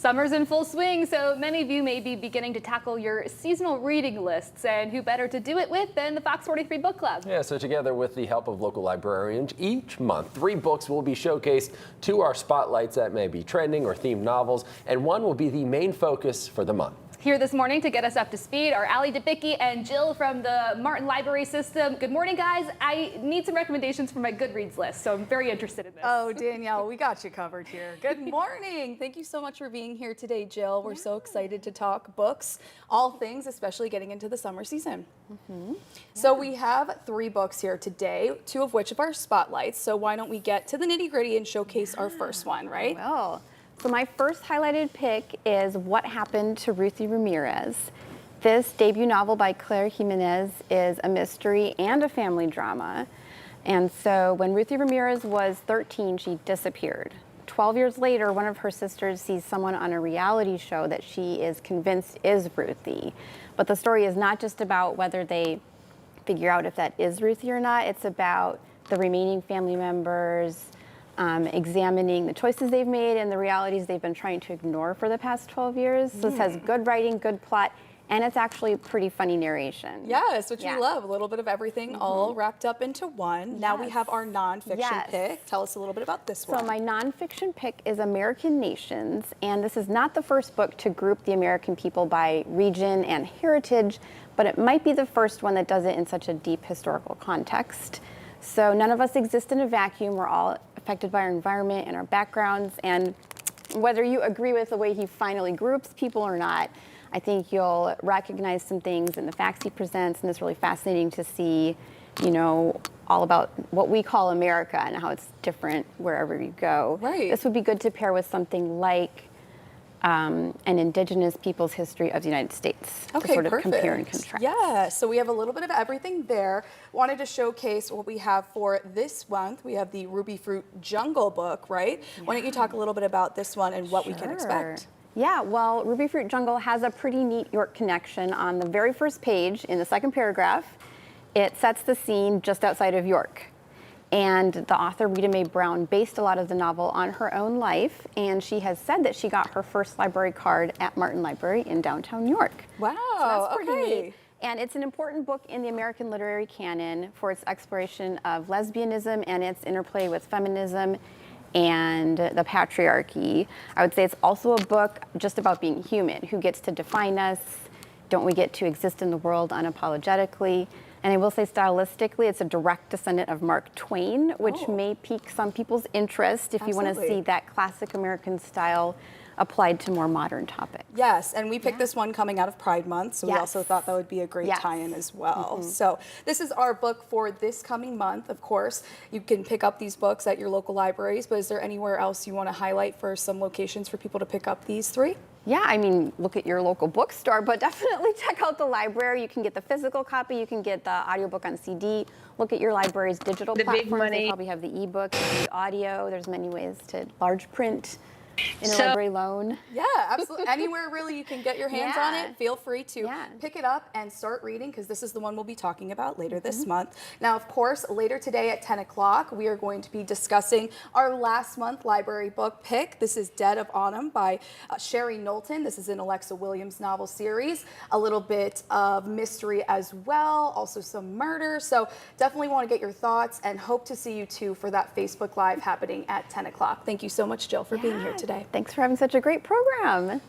Summer's in full swing, so many of you may be beginning to tackle your seasonal reading lists, and who better to do it with than the FOX43 Book Club? Yeah, so together with the help of local librarians, each month 3 books will be showcased to our spotlights that may be trending or themed novels, and one will be the main focus for the month. Here this morning to get us up to speed are Ally Debicki and Jill from the Martin Library System. Good morning, guys. I need some recommendations for my Goodreads list, so I'm very interested in this. Oh, Danielle, we got you covered here. Good morning. Thank you so much for being here today, Jill. We're so excited to talk books, all things, especially getting into the summer season. So we have 3 books here today, 2 of which are spotlights. So why don't we get to the nitty-gritty and showcase our first one, right? Well. So my first highlighted pick is What Happened to Ruthie Ramirez. This debut novel by Claire Jimenez is a mystery and a family drama. And so when Ruthie Ramirez was 13, she disappeared. 12 years later, one of her sisters sees someone on a reality show that she is convinced is Ruthie. But the story is not just about whether they figure out if that is Ruthie or not. It's about the remaining family members, examining the choices they've made and the realities they've been trying to ignore for the past 12 years. So this has good writing, good plot, and it's actually pretty funny narration. Yes, which you love. A little bit of everything all wrapped up into one. Now we have our nonfiction pick. Tell us a little bit about this one. So my nonfiction pick is American Nations, and this is not the first book to group the American people by region and heritage, but it might be the first one that does it in such a deep historical context. So none of us exist in a vacuum. We're all affected by our environment and our backgrounds, and whether you agree with the way he finally groups people or not, I think you'll recognize some things in the facts he presents, and it's really fascinating to see, you know, all about what we call America and how it's different wherever you go. Right. This would be good to pair with something like an indigenous people's history of the United States. Okay, to sort of perfect. compare and contrast. Yeah, so we have a little bit of everything there. Wanted to showcase what we have for this month. We have the RubyFruit Jungle book, right? Why don't you talk a little bit about this one and what we can expect? Yeah, well, RubyFruit Jungle has a pretty neat York connection. On the very first page, in the second paragraph, it sets the scene just outside of York. And the author, Rita Mae Brown, based a lot of the novel on her own life, and she has said that she got her first library card at Martin Library in downtown York. Wow, so that's pretty neat. And it's an important book in the American literary canon for its exploration of lesbianism and its interplay with feminism and the patriarchy. I would say it's also a book just about being human. Who gets to define us? Don't we get to exist in the world unapologetically? And I will say stylistically, it's a direct descendant of Mark Twain, which may pique some people's interest if you want to see that classic American style applied to more modern topics. Yes, and we picked this one coming out of Pride Month, so we also thought that would be a great tie-in as well. So this is our book for this coming month. Of course, you can pick up these books at your local libraries, but is there anywhere else you want to highlight for some locations for people to pick up these 3? Yeah, I mean, look at your local bookstore, but definitely check out the library. You can get the physical copy, you can get the audiobook on CD. Look at your library's digital platforms. They probably have the ebook, the audio. There's many ways to large print in a library loan. Yeah, absolutely. Anywhere really you can get your hands on it, feel free to pick it up and start reading, because this is the one we'll be talking about later this month. Now, of course, later today at 10 o'clock, we are going to be discussing our last month library book pick. This is Dead of Autumn by Sherry Knowlton. This is an Alexa Williams novel series. A little bit of mystery as well, also some murder. So definitely want to get your thoughts, and hope to see you too for that Facebook Live happening at 10 o'clock. Thank you so much, Jill, for being here today. Thanks for having such a great program.